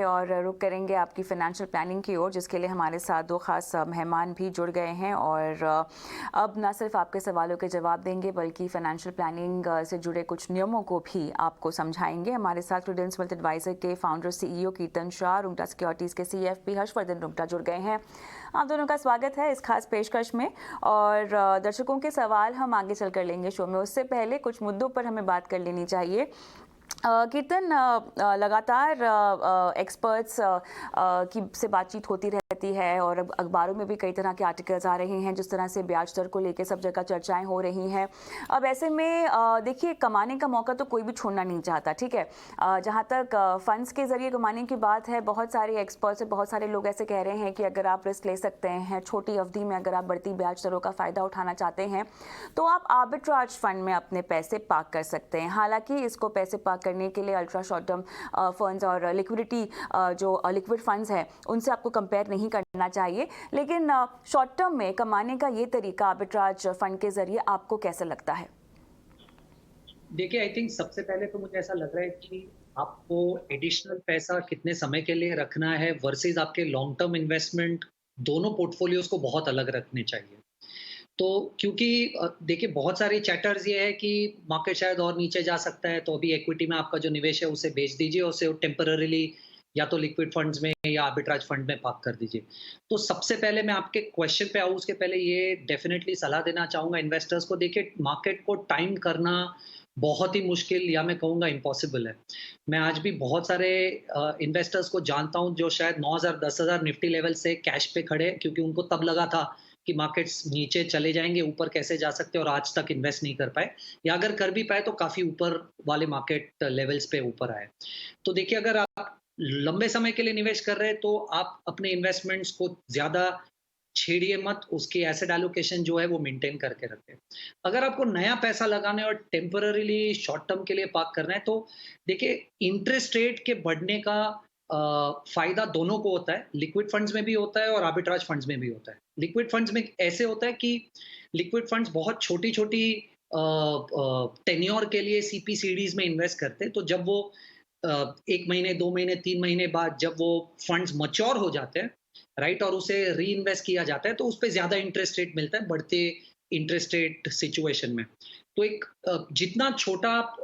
बढ़ेंगे और रुख करेंगे आपकी फ़ाइनेंशियल प्लानिंग की ओर, जिसके लिए हमारे साथ दो ख़ास मेहमान भी जुड़ गए हैं और अब ना सिर्फ आपके सवालों के जवाब देंगे बल्कि फ़ाइनेंशियल प्लानिंग से जुड़े कुछ नियमों को भी आपको समझाएंगे। हमारे साथ प्रूडेंस वेल्थ एडवाइज़र के फाउंडर CEO कीर्तन शाह, रुंगटा सिक्योरिटीज़ के CFP हर्षवर्धन रुंगटा जुड़ गए हैं। आप दोनों का स्वागत है इस खास पेशकश में और दर्शकों के सवाल हम आगे चलकर लेंगे शो में। उससे पहले कुछ मुद्दों पर हमें बात कर लेनी चाहिए। कीर्तन, लगातार एक्सपर्ट्स की से बातचीत होती रहती है और अब अखबारों में भी कई तरह के आर्टिकल्स आ रहे हैं जिस तरह से ब्याज दर को लेकर सब जगह चर्चाएं हो रही हैं। अब ऐसे में देखिए, कमाने का मौका तो कोई भी छोड़ना नहीं चाहता, ठीक है। जहां तक फंड्स के जरिए कमाने की बात है, बहुत सारे एक्सपर्ट्स, बहुत सारे लोग ऐसे कह रहे हैं कि अगर आप रिस्क ले सकते हैं छोटी अवधि में, अगर आप बढ़ती ब्याज दरों का फ़ायदा उठाना चाहते हैं तो आप आर्बिट्राज फंड में अपने पैसे पार्क कर सकते हैं। हालांकि इसको पैसे पार्क करने के लिए अल्ट्रा शॉर्ट टर्म फंड्स और लिक्विडिटी जो लिक्विड फंड्स हैं उनसे आपको कंपेयर नहीं करना चाहिए, लेकिन शॉर्ट टर्म में कमाने का ये तरीका आर्बिट्राज फंड के जरिए आपको कैसा लगता है? देखिए, आई थिंक सबसे पहले तो मुझे ऐसा लग रहा है कि आपको एडिशनल पैसा कितने समय के लिए रखना है वर्सेस आपके लॉन्ग टर्म इन्वेस्टमेंट, दोनों पोर्टफोलियोज को बहुत अलग रखने चाहिए। तो क्योंकि देखिए, बहुत सारे चैटर्स ये है कि मार्केट शायद और नीचे जा सकता है, तो अभी इक्विटी में आपका जो निवेश है उसे बेच दीजिए और उसे टेम्पररीली या तो लिक्विड फंड्स में या आर्बिट्राज फंड में पार्क कर दीजिए। तो सबसे पहले मैं आपके क्वेश्चन पे आऊँ उसके पहले ये डेफिनेटली सलाह देना चाहूँगा इन्वेस्टर्स को। देखिए, मार्केट को टाइम करना बहुत ही मुश्किल या मैं कहूँगा इम्पॉसिबल है। मैं आज भी बहुत सारे इन्वेस्टर्स को जानता हूँ जो शायद 9,000 10,000 निफ्टी लेवल से कैश पे खड़े, क्योंकि उनको तब लगा था कि मार्केट्स नीचे चले जाएँगे, ऊपर कैसे जा सकते हैं, और आज तक इन्वेस्ट नहीं कर पाए, या अगर कर भी पाए तो काफ़ी ऊपर वाले मार्केट लेवल्स पे ऊपर आए। तो देखिए, अगर आप लंबे समय के लिए निवेश कर रहे हैं तो आप अपने इन्वेस्टमेंट्स को ज़्यादा छेड़िए मत, उसकी एसेट एलोकेशन जो है वो मेंटेन करके रखें। अगर आपको नया पैसा लगाना है और टेम्परेरीली शॉर्ट टर्म के लिए पार्क करना है, तो देखिए, इंटरेस्ट रेट के बढ़ने का फ़ायदा दोनों को होता है, लिक्विड फंड्स में भी होता है और आर्बिट्राज फंड्स में भी होता है। लिक्विड फंड्स में ऐसे होता है कि लिक्विड फंड्स बहुत छोटी-छोटी टेन्योर के लिए सीपी/सीडीज़ में इन्वेस्ट करते हैं, तो जब वो 1 महीने, 2 महीने, 3 महीने बाद जब वो फंड्स मैच्योर हो जाते हैं, राइट, और उसे रीइन्वेस्ट किया जाता है, तो उसपे ज़्यादा इंटरेस्ट रेट मिलता है बढ़ते इंटरेस्ट रेट सिचुएशन में। तो एक जितना छोटा आप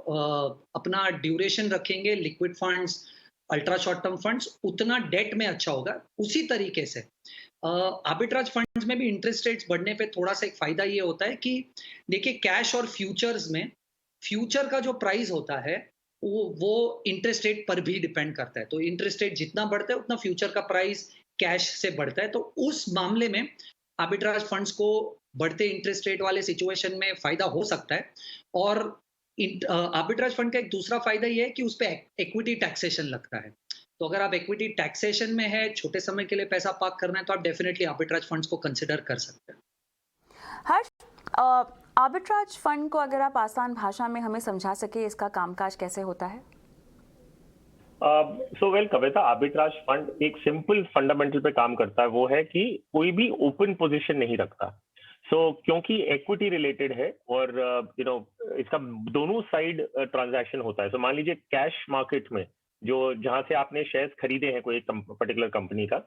अपना ड्यूरेशन रखेंगे liquid funds, ultra short term funds, उतना डेट में अच्छा होगा। उसी तरीके से आर्बिट्राज फंड्स में भी इंटरेस्ट रेट्स बढ़ने पे थोड़ा-सा एक फ़ायदा ये होता है कि देखिए, कैश और फ्यूचर्स में फ्यूचर का जो प्राइस होता है, वो इंटरेस्ट रेट पर भी डिपेंड करता है। तो इंटरेस्ट रेट जितना बढ़ता है उतना फ्यूचर का प्राइस कैश से बढ़ता है। तो उस मामले में आर्बिट्राज फंड्स को बढ़ते इंटरेस्ट रेट वाले सिचुएशन में फ़ायदा हो सकता है। और आर्बिट्राज फंड का एक दूसरा फ़ायदा ये है कि उसपे इक्विटी टैक्सेशन लगता है। तो अगर आप इक्विटी टैक्सेशन में है, छोटे समय के लिए पैसा पार्क करना है, तो आप डेफिनिटली आर्बिट्राज फंड्स को कंसिडर कर सकते हैं। हर्ष, आर्बिट्राज फंड को अगर आप आसान भाषा में हमें समझा सके, इसका कामकाज कैसे होता है? कविता, आर्बिट्राज फंड एक सिंपल फंडामेंटल पे काम करता है। वो है कि कोई भी ओपन पोजीशन नहीं रखता। क्योंकि इक्विटी रिलेटेड है और इसका दोनों साइड ट्रांजैक्शन होता है। मान लीजिए कैश मार्केट में जो जहां से आपने शेयर्स खरीदे हैं कोई पर्टिकुलर कंपनी का,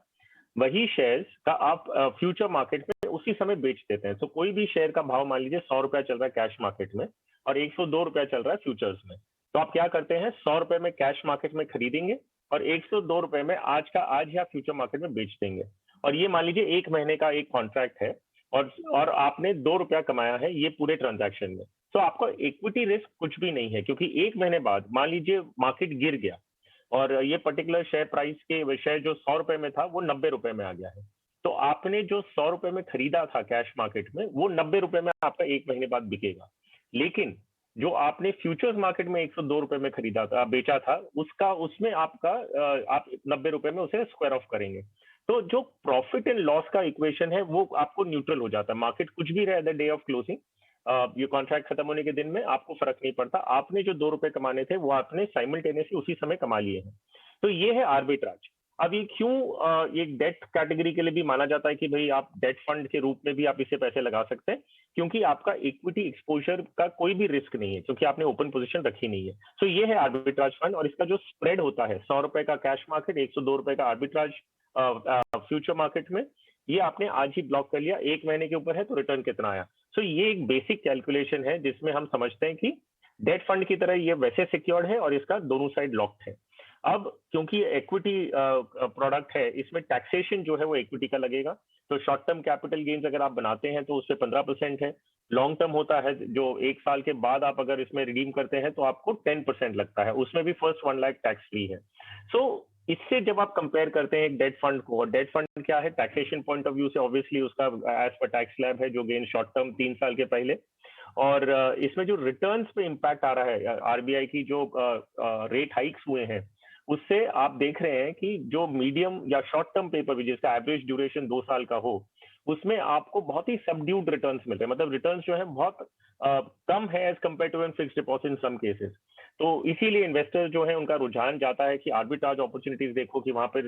वही शेयर्स का आप फ्यूचर मार्केट में उसी समय बेच देते हैं। कोई भी शेयर का भाव मान लीजिए 100 रुपया चल रहा है कैश मार्केट में और 102 रुपया चल रहा है फ्यूचर्स में। तो आप क्या करते हैं, 100 रुपए में कैश मार्केट में खरीदेंगे और 102 रुपए में आज का आज या फ्यूचर मार्केट में बेच देंगे। और ये मान लीजिए 1 महीने का एक कॉन्ट्रैक्ट है और आपने 2 रुपया कमाया है ये पूरे ट्रांजैक्शन में। तो आपका इक्विटी रिस्क कुछ भी नहीं है, क्योंकि 1 महीने बाद मान लीजिए मार्केट गिर गया और ये पर्टिकुलर शेयर प्राइस के शेयर जो 100 रुपए में था वो 90 रुपए में आ गया है। तो आपने जो 100 रुपए में खरीदा था कैश मार्केट में, वो 90 रुपए में आपका 1 महीने बाद बिकेगा। लेकिन जो आपने फ्यूचर्स मार्केट में 102 रुपए में खरीदा था, बेचा था, उसमें आपका आप 90 रुपए में उसे स्क्वायर ऑफ करेंगे। तो जो प्रॉफिट एंड लॉस का इक्वेशन है वो आपको न्यूट्रल हो जाता है। मार्केट कुछ भी रहे द डे ऑफ क्लोजिंग, ये कॉन्ट्रैक्ट खत्म होने के दिन में आपको फर्क नहीं पड़ता। आपने जो 2 रुपए कमाने थे वो आपने साइमल्टेनियसली उसी समय कमा लिए हैं। तो ये है आर्बिट्राज। अब ये क्यों ये डेट कैटेगरी के लिए भी माना जाता है कि भाई आप डेट फंड के रूप में भी आप इसे पैसे लगा सकते हैं, क्योंकि आपका इक्विटी एक्सपोजर का कोई भी रिस्क नहीं है, क्योंकि आपने ओपन पोजीशन रखी नहीं है। सो ये है आर्बिट्राज फंड, और इसका जो स्प्रेड होता है 100 रुपए का कैश मार्केट, 102 रुपए का आर्बिट्राज फ्यूचर मार्केट में, ये आपने आज ही ब्लॉक कर लिया, 1 महीने के ऊपर है तो रिटर्न कितना आया। सो ये एक बेसिक कैलकुलेशन है जिसमें हम समझते हैं कि डेट फंड की तरह ये वैसे सिक्योर्ड है और इसका दोनों साइड लॉक्ड है। अब क्योंकि इक्विटी प्रोडक्ट है, इसमें टैक्सेशन जो है वो इक्विटी का लगेगा। तो शॉर्ट टर्म कैपिटल गेन्स अगर आप बनाते हैं तो उससे 15% है। लॉन्ग टर्म होता है जो 1 साल के बाद आप अगर इसमें रिडीम करते हैं तो आपको 10% लगता है, उसमें भी फर्स्ट 1 लाख टैक्स फ्री है। सो इससे जब आप कंपेयर करते हैं एक डेट फंड को, और डेट फंड क्या है टैक्सेशन पॉइंट ऑफ व्यू से, ऑब्वियसली उसका एज पर टैक्स स्लैब है जो गेन शॉर्ट टर्म 3 साल के पहले, और इसमें जो रिटर्न्स पे इम्पैक्ट आ रहा है, आरबीआई की जो रेट हाइक्स हुए हैं उससे आप देख रहे हैं कि जो मीडियम या शॉर्ट टर्म पेपर भी जिसका एवरेज ड्यूरेशन 2 साल का हो, उसमें आपको बहुत ही सबड्यूड रिटर्न्स मिल रहे हैं। मतलब रिटर्न्स जो है बहुत कम है as compare to an fixed deposit in some cases. तो इसीलिए इन्वेस्टर जो है उनका रुझान जाता है कि आर्बिट्राज अपॉर्चुनिटीज देखो, कि वहां पर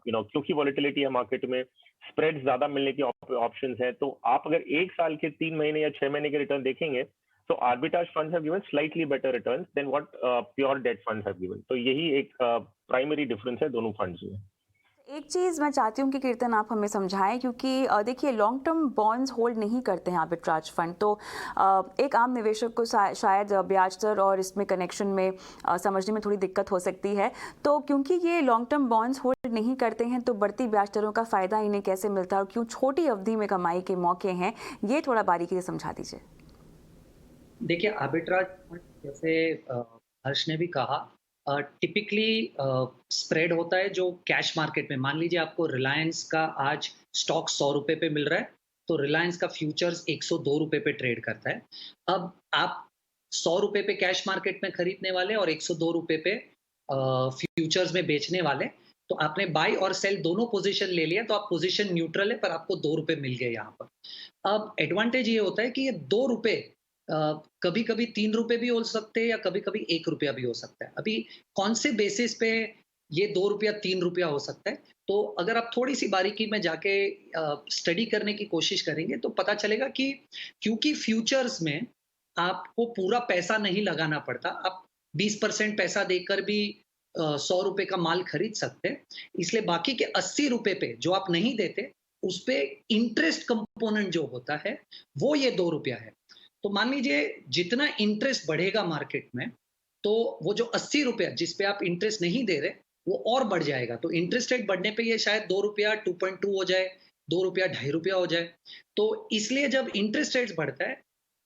क्योंकि वॉलेटिलिटी है मार्केट में, स्प्रेड ज्यादा मिलने की ऑप्शंस है। तो आप अगर 1 साल के 3 महीने या 6 महीने के रिटर्न देखेंगे तो arbitrage funds have given slightly better returns than what pure debt funds have given. तो यही एक प्राइमरी डिफरेंस है दोनों फंड्स में। एक चीज़ मैं चाहती हूँ कि कीर्तन आप हमें समझाएं, क्योंकि देखिए लॉन्ग टर्म बॉन्ड्स होल्ड नहीं करते हैं आर्बिट्राज फंड, तो एक आम निवेशक को शायद ब्याज दर और इसमें कनेक्शन में समझने में थोड़ी दिक्कत हो सकती है। तो क्योंकि ये लॉन्ग टर्म बॉन्ड्स होल्ड नहीं करते हैं तो बढ़ती ब्याज दरों का फ़ायदा इन्हें कैसे मिलता है और क्यों छोटी अवधि में कमाई के मौके हैं, ये थोड़ा बारीकी से समझा दीजिए। देखिए आर्बिट्राज जैसे हर्ष ने भी कहा, टिपिकली स्प्रेड होता है जो कैश मार्केट में, मान लीजिए आपको रिलायंस का आज स्टॉक 100 रुपए पे मिल रहा है, तो रिलायंस का फ्यूचर्स 102 रुपए पे ट्रेड करता है। अब आप 100 रुपए पे कैश मार्केट में खरीदने वाले और 102 रुपए पे फ्यूचर्स में बेचने वाले, तो आपने बाई और सेल दोनों पोजीशन ले लिया, तो आप पोजीशन न्यूट्रल है पर आपको 2 रुपए मिल गए यहाँ पर। अब एडवांटेज ये होता है कि ये 2 रुपए कभी कभी 3 रुपए भी हो सकते हैं या कभी कभी 1 रुपया भी हो सकता है। अभी कौन से बेसिस पे ये 2 रुपया 3 रुपया हो सकता है, तो अगर आप थोड़ी सी बारीकी में जाके स्टडी करने की कोशिश करेंगे तो पता चलेगा कि क्योंकि फ्यूचर्स में आपको पूरा पैसा नहीं लगाना पड़ता, आप 20% पैसा देकर भी 100 रुपए का माल खरीद सकते हैं, इसलिए बाकी के 80 रुपए पे जो आप नहीं देते उस पे इंटरेस्ट कंपोनेंट जो होता है वो ये 2 रुपया है। तो मान लीजिए जितना इंटरेस्ट बढ़ेगा मार्केट में, तो वो जो 80 रुपया जिस पे आप इंटरेस्ट नहीं दे रहे वो और बढ़ जाएगा। तो इंटरेस्ट रेट बढ़ने पे ये शायद 2 रुपया 2.2 हो जाए, 2 रुपया 2.5 रुपया हो जाए। तो इसलिए जब इंटरेस्ट रेट बढ़ता है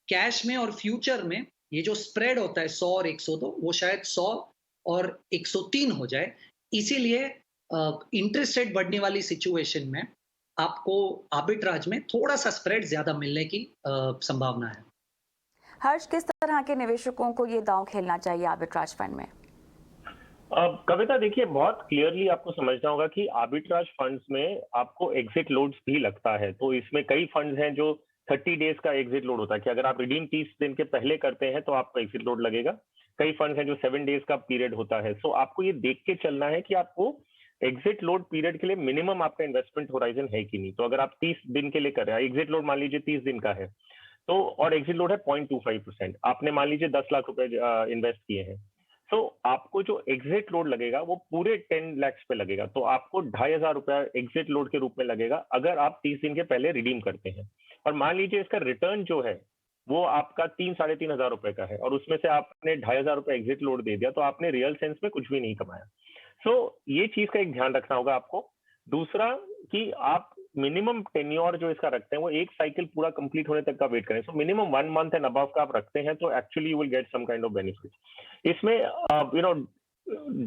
कैश में और फ्यूचर में, ये जो स्प्रेड होता है 100 और 102, वो शायद 100 और 103 हो जाए। इसीलिए इंटरेस्ट रेट बढ़ने वाली सिचुएशन में आपको आर्बिट्राज में थोड़ा सा स्प्रेड ज्यादा मिलने की संभावना है। हर्ष, किस तरह के निवेशकों को ये दांव खेलना चाहिए आर्बिट्राज फंड में? कविता देखिए, बहुत क्लियरली आपको समझना होगा कि आर्बिट्राज फंड्स में आपको एग्जिट लोड्स भी लगता है। तो इसमें कई फंड्स हैं जो 30 डेज का एग्जिट लोड होता है कि अगर आप रिडीम 30 दिन के पहले करते हैं तो आपको एग्जिट लोड लगेगा। कई फंड्स हैं जो 7 डेज का पीरियड होता है। सो आपको ये देख के चलना है कि आपको एग्जिट लोड पीरियड के लिए मिनिमम आपका इन्वेस्टमेंट होराइजन है कि नहीं। तो अगर आप 30 दिन के लिए कर रहे हैं, एग्जिट लोड मान लीजिए 30 दिन का है, तो और एग्जिट लोड है 0.25%, आपने मान लीजिए 10 लाख रुपए इन्वेस्ट किए हैं, तो आपको जो एग्जिट लोड लगेगा वो पूरे 10 लाख पे लगेगा। तो आपको 2,500 रुपया एग्जिट लोड के रूप में लगेगा अगर आप 30 दिन के पहले रिडीम करते हैं। और मान लीजिए इसका रिटर्न जो है वो आपका 3-3,500 रुपए का है और उसमें से आपने 2,500 रुपए एग्जिट लोड दे दिया, तो आपने रियल सेंस में कुछ भी नहीं कमाया। सो ये चीज का एक ध्यान रखना होगा आपको। दूसरा कि आप मिनिमम टेन्योर जो इसका रखते हैं वो एक साइकिल पूरा कंप्लीट होने तक का वेट करें। So minimum 1 month and above का आप रखते हैं तो actually you will get some kind of benefit. इसमें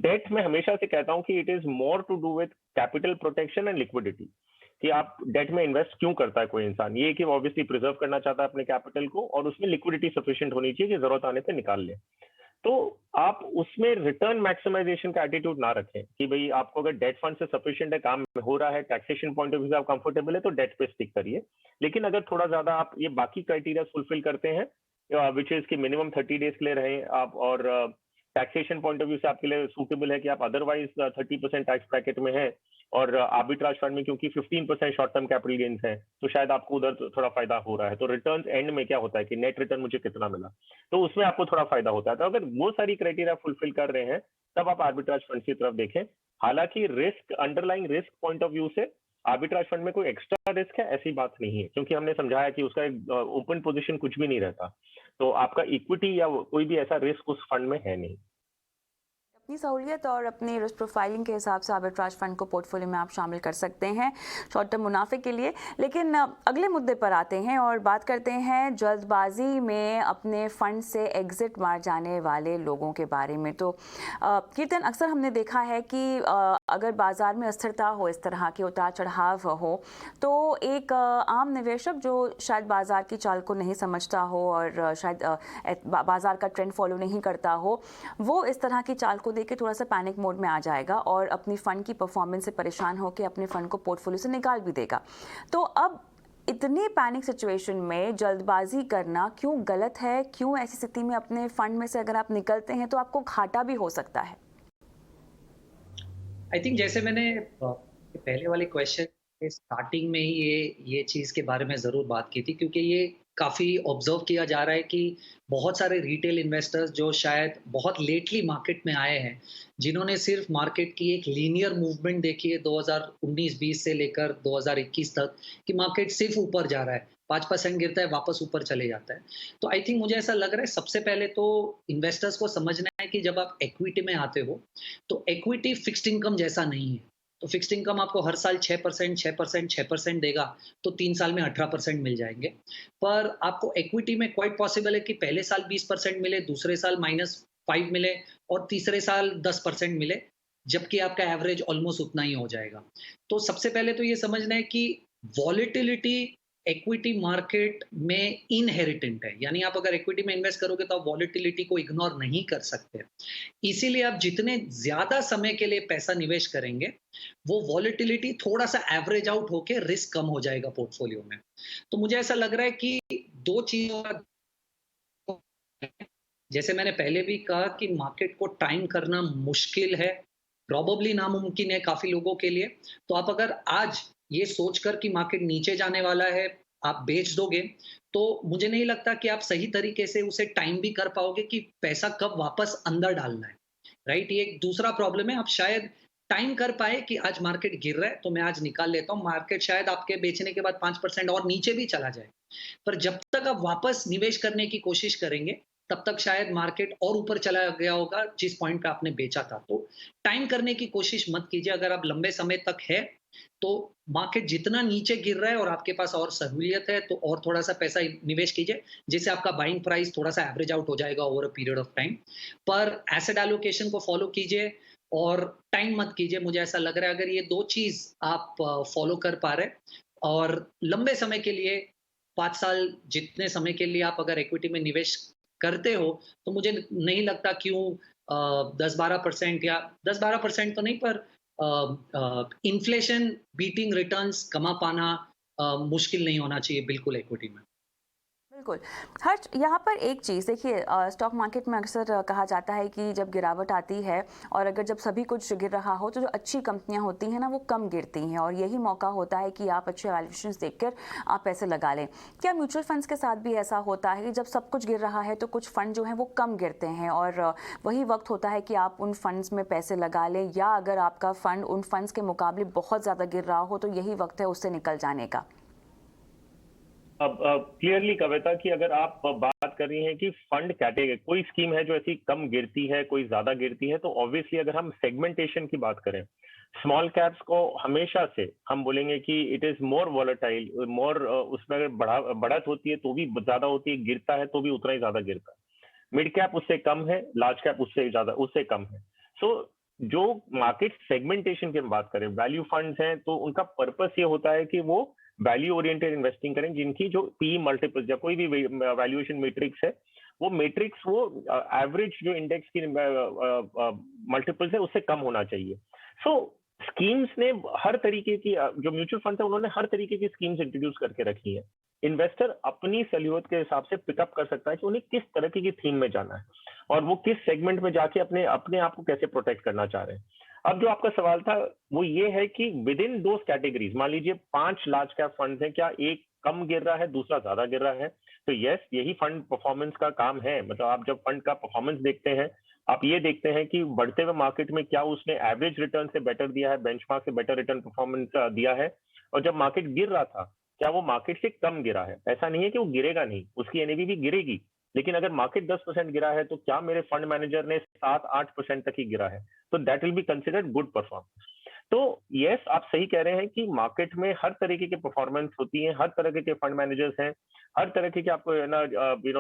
डेट में हमेशा से कहता हूं कि it is more to do with capital protection and liquidity, कि आप डेट में इन्वेस्ट क्यों करता है कोई इंसान, ये कि वो ऑब्वियसली प्रिजर्व करना चाहता है अपने कैपिटल को और उसमें लिक्विडिटी सफिशिएंट होनी चाहिए कि जरूरत आने पे निकाल ले। तो आप उसमें रिटर्न मैक्सिमाइजेशन का एटीट्यूड ना रखें कि भाई आपको अगर डेट फंड से सफिशिएंट है, काम हो रहा है, टैक्सेशन पॉइंट ऑफ व्यू से आप कंफर्टेबल है तो डेट पे स्टिक करिए। लेकिन अगर थोड़ा ज्यादा आप ये बाकी क्राइटेरिया फुलफिल करते हैं विच इज कि मिनिमम 30 डेज के लिए रहें आप और टैक्सेशन पॉइंट ऑफ व्यू से आपके लिए सूटेबल है कि आप अदरवाइज 30% टैक्स ब्रैकेट में है, और आर्बिट्राज फंड में क्योंकि 15% शॉर्ट टर्म कैपिटल गेन्स है, तो शायद आपको उधर थोड़ा फायदा हो रहा है। तो रिटर्न्स एंड में क्या होता है कि नेट रिटर्न मुझे कितना मिला, तो उसमें आपको थोड़ा फायदा होता है। तो अगर वो सारी क्राइटेरिया फुलफिल कर रहे हैं तब आप आर्बिट्राज फंड की तरफ देखें। हालांकि risk, underlying risk point of view से आर्बिट्राज फंड में कोई एक्स्ट्रा रिस्क है ऐसी बात नहीं है, क्योंकि हमने समझाया कि उसका एक ओपन पोजीशन कुछ भी नहीं रहता, तो आपका इक्विटी या कोई भी ऐसा रिस्क उस फंड में है नहीं। अपनी सहूलियत और अपनी रिस्क प्रोफाइलिंग के हिसाब से आर्बिट्राज फंड को पोर्टफोलियो में आप शामिल कर सकते हैं शॉर्ट टर्म मुनाफे के लिए। लेकिन अगले मुद्दे पर आते हैं और बात करते हैं जल्दबाजी में अपने फंड से एग्जिट मार जाने वाले लोगों के बारे में। तो कीर्तन, अक्सर हमने देखा है कि अगर बाजार में अस्थिरता हो, इस तरह के उतार चढ़ाव हो, तो एक आम निवेशक जो शायद बाजार की चाल को नहीं समझता हो और शायद बाजार का ट्रेंड फॉलो नहीं करता हो, वो इस तरह की चाल को देके थोड़ा सा पैनिक मोड में आ जाएगा और अपनी फंड की परफॉर्मेंस से परेशान होकर अपने फंड को पोर्टफोलियो से निकाल भी देगा। तो अब इतने पैनिक सिचुएशन में जल्दबाजी करना क्यों गलत है? क्यों ऐसी स्थिति में अपने फंड में से अगर आप निकलते हैं तो आपको घाटा भी हो सकता है? आई थिंक जैसे मैंने पहले वाले क्वेश्चन के स्टार्टिंग में ही ये चीज़ के बारे में ज़रूर बात की थी, क्योंकि ये काफ़ी ऑब्जर्व किया जा रहा है कि बहुत सारे रिटेल इन्वेस्टर्स जो शायद बहुत लेटली मार्केट में आए हैं, जिन्होंने सिर्फ मार्केट की एक लीनियर मूवमेंट देखी है 2019-20 से लेकर 2021 तक, कि मार्केट सिर्फ ऊपर जा रहा है, 5% गिरता है, वापस ऊपर चले जाता है। तो आई थिंक मुझे ऐसा लग रहा है सबसे पहले तो इन्वेस्टर्स को समझना है कि जब आप इक्विटी में आते हो, तो इक्विटी फिक्स्ड इनकम जैसा नहीं है। तो फिक्स्ड इनकम आपको हर साल 6%, 6%, 6% देगा, तो 3 साल में 18% मिल जाएँगे। पर आपको इक्विटी में क्वाइट पॉसिबल है कि पहले साल 20% मिले, दूसरे साल -5 मिले और तीसरे साल 10% मिले, जबकि आपका एवरेज ऑलमोस्ट उतना ही हो जाएगा। तो सबसे पहले तो ये समझना है कि वॉलेटिलिटी इक्विटी मार्केट में इनहेरिटेंट है, यानी आप अगर इक्विटी में इन्वेस्ट करोगे तो आप वॉलेटिलिटी को इग्नोर नहीं कर सकते। इसीलिए आप जितने ज़्यादा समय के लिए पैसा निवेश करेंगे, वो वॉलेटिलिटी थोड़ा-सा एवरेज आउट होके रिस्क कम हो जाएगा पोर्टफोलियो में। तो मुझे ऐसा लग रहा है कि 2 चीज़ों का, जैसे मैंने पहले भी कहा कि मार्केट को टाइम करना मुश्किल है, प्रोबेबली नामुमकिन है काफ़ी लोगों के लिए। तो आप अगर आज ये सोचकर कि मार्केट नीचे जाने वाला है, आप बेच दोगे, तो मुझे नहीं लगता कि आप सही तरीके से उसे टाइम भी कर पाओगे कि पैसा कब वापस अंदर डालना है, राइट? ये एक दूसरा प्रॉब्लम है। आप शायद टाइम कर पाए कि आज मार्केट गिर रहा है, तो मैं आज निकाल लेता हूँ। मार्केट शायद आपके बेचने के बाद 5% और नीचे भी चला जाए। पर जब तक आप वापस निवेश करने की कोशिश करेंगे, तब तक शायद मार्केट और ऊपर चला गया होगा जिस पॉइंट पे आपने बेचा था। तो टाइम करने की कोशिश मत कीजिए। अगर आप लंबे समय तक है, तो मार्केट जितना नीचे गिर रहा है और आपके पास और सहूलियत है, तो और थोड़ा-सा पैसा निवेश कीजिए, जिससे आपका बाइंग प्राइस थोड़ा-सा एवरेज आउट हो जाएगा over a period of time. पर एसेट एलोकेशन को फॉलो कीजिए और टाइम मत कीजिए। मुझे ऐसा लग रहा है अगर ये 2 चीज़ आप फॉलो कर पा रहे हैं और लंबे समय के लिए 5 साल जितने समय के लिए आप अगर इक्विटी में निवेश करते हो, तो मुझे नहीं लगता क्यों 10-12% या 10-12% तो नहीं, पर इन्फ्लेशन बीटिंग रिटर्न्स कमा पाना मुश्किल नहीं होना चाहिए बिल्कुल इक्विटी में। बिल्कुल। हर्ष, यहाँ पर एक चीज़ देखिए, स्टॉक मार्केट में अक्सर कहा जाता है कि जब गिरावट आती है और अगर जब सभी कुछ गिर रहा हो तो जो अच्छी कंपनियाँ होती हैं ना, वो कम गिरती हैं और यही मौका होता है कि आप अच्छे वैल्यूएशंस देखकर आप पैसे लगा लें। क्या म्यूचुअल फंड्स के साथ भी ऐसा होता है कि जब सब कुछ गिर रहा है तो कुछ फंड जो हैं वो कम गिरते हैं और वही वक्त होता है कि आप उन फंड्स में पैसे लगा लें, या अगर आपका फंड उन फंड्स के मुकाबले बहुत ज़्यादा गिर रहा हो तो यही वक्त है उससे निकल जाने का? अब क्लियरली कविता कि अगर आप बात कर रही हैं कि फंड कैटेगरी कोई स्कीम है जो ऐसी कम गिरती है, कोई ज्यादा गिरती है, तो ऑब्वियसली अगर हम सेगमेंटेशन की बात करें, स्मॉल कैप्स को हमेशा से हम बोलेंगे कि इट इज मोर वॉलेटाइल, मोर उसमें अगर बढ़त होती है तो भी ज्यादा होती है, गिरता है तो भी उतना ही ज्यादा गिरता है। मिड कैप उससे कम है, लार्ज कैप उससे ज्यादा, उससे कम है। सो जो मार्केट सेगमेंटेशन की हम बात करें, वैल्यू फंड्स हैं तो उनका पर्पस ये होता है कि वो वैल्यू ओरिएंटेड इन्वेस्टिंग करें, जिनकी जो पी मल्टीपल या कोई भी वैल्यूएशन मैट्रिक्स है, वो मैट्रिक्स वो एवरेज जो इंडेक्स की मल्टीपल्स है उससे कम होना चाहिए। सो स्कीम्स ने हर तरीके की जो म्यूचुअल फंड है उन्होंने हर तरीके की स्कीम्स इंट्रोड्यूस करके रखी है। इन्वेस्टर अपनी सहूलियत के हिसाब से पिकअप कर सकता है कि उन्हें किस तरह की थीम में जाना है और वो किस सेगमेंट में जाके अपने अपने आप को कैसे प्रोटेक्ट करना चाह रहे हैं। अब जो आपका सवाल था वो ये है कि विद इन दो कैटेगरीज, मान लीजिए 5 लार्ज कैप फंड है, क्या एक कम गिर रहा है दूसरा ज्यादा गिर रहा है? तो यस, यही फंड परफॉर्मेंस का काम है। मतलब आप जब फंड का परफॉर्मेंस देखते हैं, आप ये देखते हैं कि बढ़ते हुए मार्केट में क्या उसने एवरेज रिटर्न से बेटर दिया है, बेंचमार्क से बेटर रिटर्न परफॉर्मेंस दिया है, और जब मार्केट गिर रहा था क्या वो मार्केट से कम गिरा है? ऐसा नहीं है कि वो गिरेगा नहीं, उसकी एनएवी भी गिरेगी, लेकिन अगर मार्केट 10% गिरा है तो क्या मेरे फंड मैनेजर ने 7-8% तक ही गिरा है? तो that will be considered good performance. तो यस, आप सही कह रहे हैं कि मार्केट में हर तरीके की परफॉर्मेंस होती है, हर तरह के फंड मैनेजर्स हैं, हर तरह के आपको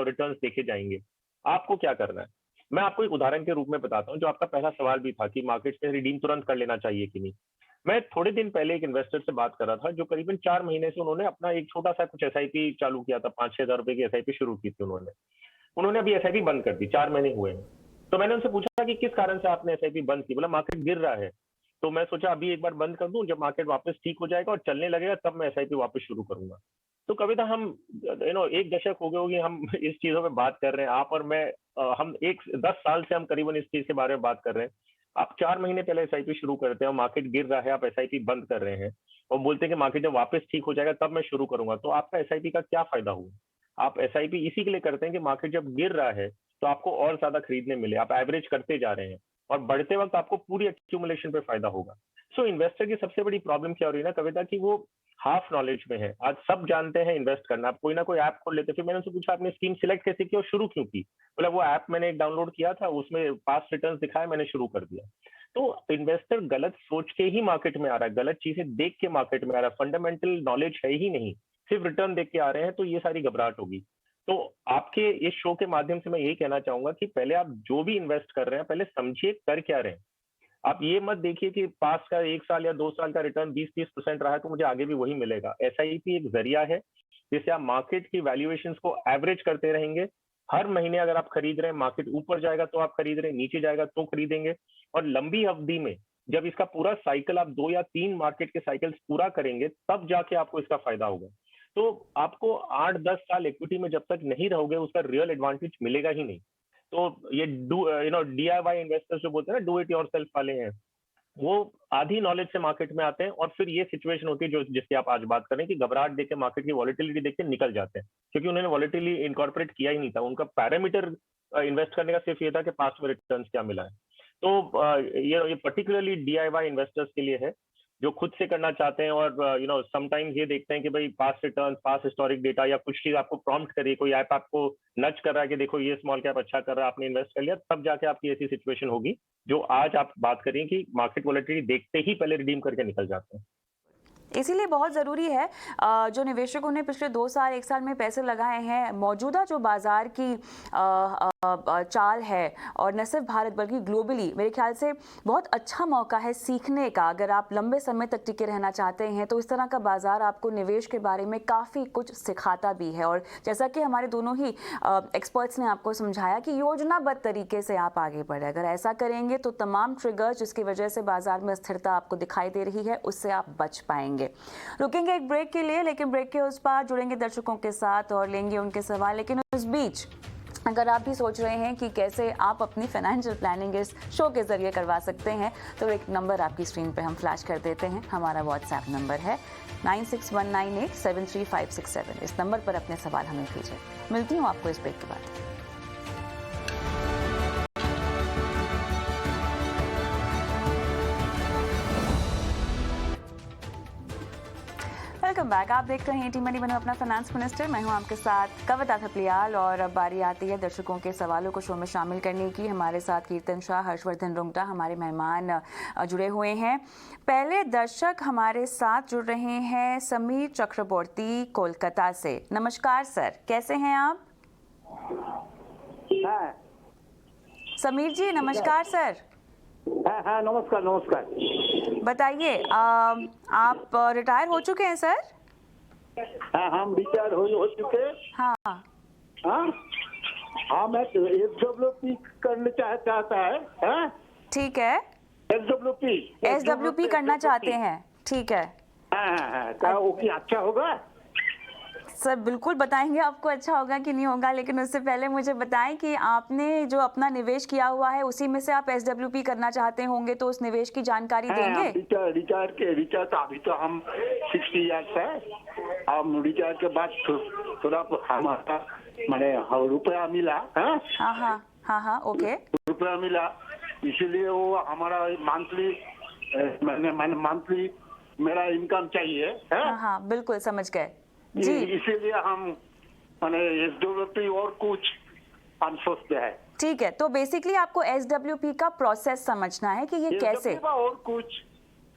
रिटर्न्स देखे जाएंगे। आपको क्या करना है, मैं आपको एक उदाहरण के रूप में बताता हूँ। जो आपका पहला सवाल भी था कि मार्केट से रिडीम तुरंत कर लेना चाहिए कि नहीं, मैं थोड़े दिन पहले एक इन्वेस्टर से बात कर रहा था जो करीबन 4 महीने से उन्होंने अपना एक छोटा सा कुछ एसआईपी चालू किया था, 5-6 हजार रुपए की एसआईपी शुरू की थी उन्होंने। उन्होंने अभी एसआईपी बंद कर दी, 4 महीने हुए हैं। तो मैंने उनसे पूछा कि किस कारण से आपने एसआईपी बंद की? बोला मार्केट गिर रहा है, तो मैं सोचा अभी एक बार बंद कर दूं, जब मार्केट वापस ठीक हो जाएगा और चलने लगेगा तब मैं एसआईपी वापस शुरू करूंगा। तो कविता, हम एक दशक हो गए होगी हम इस चीजों पे बात कर रहे हैं, आप और मैं, हम 10 साल से हम करीबन इस चीज के बारे में बात कर रहे हैं। आप 4 महीने पहले एसआईपी शुरू करते हैं और मार्केट गिर रहा है, आप एसआईपी बंद कर रहे हैं और बोलते हैं कि मार्केट जब वापस ठीक हो जाएगा तब मैं शुरू करूंगा। तो आपका एसआईपी का क्या फायदा हुआ? आप एसआईपी इसी के लिए करते हैं कि मार्केट जब गिर रहा है तो आपको और ज्यादा खरीदने मिले, आप एवरेज करते जा रहे हैं और बढ़ते वक्त आपको पूरी एक्यूमुलेशन पे फायदा होगा। सो इन्वेस्टर की सबसे बड़ी प्रॉब्लम क्या हो रही है ना कविता, कि वो हाफ नॉलेज में है। आज सब जानते हैं इन्वेस्ट करना, आप कोई ना कोई ऐप खोल लेते। फिर मैंने उनसे पूछा आपने स्कीम सिलेक्ट कैसे की और शुरू क्यों की? बोला वो ऐप मैंने एक डाउनलोड किया था, उसमें पास्ट रिटर्न्स दिखाए, मैंने शुरू कर दिया। तो इन्वेस्टर गलत सोच के ही मार्केट में आ रहा है, गलत चीजें देख के मार्केट में आ रहा है, फंडामेंटल नॉलेज है ही नहीं, सिर्फ रिटर्न देख के आ रहे हैं, तो ये सारी घबराहट होगी। तो आपके इस शो के माध्यम से मैं यही कहना चाहूंगा कि पहले आप जो भी इन्वेस्ट कर रहे हैं पहले समझिए कर क्या रहे हैं। आप ये मत देखिए कि पास का 1 साल या 2 साल का रिटर्न 20-30% रहा है तो मुझे आगे भी वही मिलेगा। एसआईपी एक जरिया है जिससे आप मार्केट की वैल्यूएशंस को एवरेज करते रहेंगे। हर महीने अगर आप खरीद रहे हैं, मार्केट ऊपर जाएगा तो आप खरीद रहे हैं, नीचे जाएगा तो खरीदेंगे, और लंबी अवधि में जब इसका पूरा साइकिल आप 2 या 3 मार्केट के साइकिल्स पूरा करेंगे तब जाके आपको इसका फायदा होगा। तो आपको 8-10 साल इक्विटी में जब तक नहीं रहोगे उसका रियल एडवांटेज मिलेगा ही नहीं। तो ये डीआईवाई इन्वेस्टर्स जो बोलते हैं ना, डू इट योरसेल्फ वाले हैं, वो आधी नॉलेज से मार्केट में आते हैं और फिर ये सिचुएशन होती है जो जिसकी आप आज बात करें कि घबराहट देख के, मार्केट की वॉलेटिलिटी देख के निकल जाते हैं, क्योंकि उन्होंने वॉलेटिलिटी इनकॉर्पोरेट किया ही नहीं था। उनका पैरामीटर इन्वेस्ट करने का सिर्फ ये था कि पास्ट में रिटर्न्स क्या मिला है। तो ये पर्टिकुलरली डीआईवाई इन्वेस्टर्स के लिए है जो खुद से करना चाहते हैं और समटाइम्स ये देखते हैं कि भाई past return, past historic data या कुछ चीज आपको प्रॉम्प्ट करिए, कोई ऐप आपको नच कर रहा है कि देखो ये स्मॉल कैप अच्छा कर रहा है, आपने इन्वेस्ट कर लिया, तब जाके आपकी ऐसी सिचुएशन होगी जो आज आप बात करें कि मार्केट वॉलेटिलिटी देखते ही पहले रिडीम करके निकल जाते हैं। इसीलिए बहुत ज़रूरी है जो निवेशकों ने पिछले 2 साल 1 साल में पैसे लगाए हैं, मौजूदा जो बाज़ार की चाल है, और न सिर्फ भारत बल्कि ग्लोबली मेरे ख्याल से बहुत अच्छा मौका है सीखने का। अगर आप लंबे समय तक टिके रहना चाहते हैं तो इस तरह का बाज़ार आपको निवेश के बारे में काफ़ी कुछ सिखाता भी है। और जैसा कि हमारे दोनों ही एक्सपर्ट्स ने आपको समझाया कि योजनाबद्ध तरीके से आप आगे बढ़े, अगर ऐसा करेंगे तो तमाम ट्रिगर्स जिसकी वजह से बाज़ार में स्थिरता आपको दिखाई दे रही है उससे आप बच पाएंगे। रुकेंगे एक ब्रेक के लिए, लेकिन ब्रेक के उस पार जुड़ेंगे दर्शकों के साथ और लेंगे उनके सवाल। लेकिन उस बीच अगर आप भी सोच रहे हैं कि कैसे आप अपनी फाइनेंशियल प्लानिंग इस शो के जरिए करवा सकते हैं, तो एक नंबर आपकी स्क्रीन पे हम फ्लैश कर देते हैं। हमारा व्हाट्सएप नंबर है 9619873567। इस नंबर पर अपने सवाल हमें कीजिए। मिलती हूँ आपको इस ब्रेक के बाद। Welcome back. आप देख रहे हैं टी मनी बनो अपना फाइनेंस मिनिस्टर। मैं हूं आपके साथ कविता थपलियाल और अब बारी आती है दर्शकों के सवालों को शो में शामिल करने की। हमारे साथ कीर्तन शाह, हर्षवर्धन रुंगटा हमारे मेहमान जुड़े हुए हैं। पहले दर्शक हमारे साथ जुड़ रहे हैं समीर चक्रवर्ती कोलकाता से। नमस्कार सर, कैसे हैं आप? समीर जी नमस्कार सर। हाँ नमस्कार नमस्कार। बताइए, आप रिटायर हो चुके हैं सर? हाँ हम रिटायर हो चुके। हाँ हाँ मैं SWP करना चाहता है। ठीक है, SWP करना चाहते हैं, ठीक है। हाँ क्या वो की अच्छा होगा? सर बिल्कुल बताएंगे, आपको अच्छा होगा कि नहीं होगा, लेकिन उससे पहले मुझे बताएं कि आपने जो अपना निवेश किया हुआ है उसी में से आप एसडब्ल्यूपी करना चाहते होंगे, तो उस निवेश की जानकारी देंगे। रिटायर अभी तो हम 60 ईयर्स है। हम रिटायर के बाद थोड़ा हमारा मैंने रुपया मिला है। हाँ हाँ हाँ हाँ, ओके। रुपया मिला, इसीलिए वो हमारा मंथली मैंने मंथली मेरा इनकम चाहिए है। हाँ हाँ, बिल्कुल समझ गए जी। इसीलिए हम मैंने एसडब्ल्यूपी और कुछ हम सोचते हैं। ठीक है, तो बेसिकली आपको एसडब्ल्यूपी का प्रोसेस समझना है कि ये कैसे। और कुछ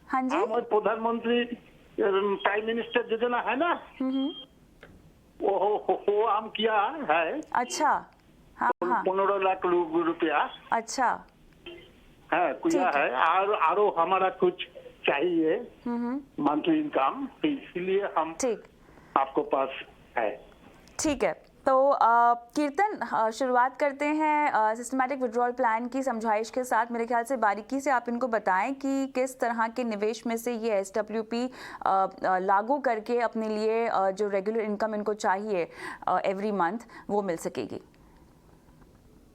हाँ जी, हमारे प्रधानमंत्री प्राइम मिनिस्टर योजना है ना, वो हम किया है। अच्छा, हाँ हाँ, 15 लाख रुपया अच्छा, है किया ठीक है। है। और हमारा कुछ चाहिए मंथली इनकम, इसलिए हम ठीक, आपको पास है। ठीक है। तो कीर्तन, शुरुआत करते हैं सिस्टमैटिक विड्रॉल प्लान की समझाइश के साथ। मेरे ख्याल से बारीकी से आप इनको बताएं कि किस तरह के निवेश में से ये एसडब्ल्यूपी लागू करके अपने लिए जो रेगुलर इनकम इनको चाहिए एवरी मंथ, वो मिल सकेगी।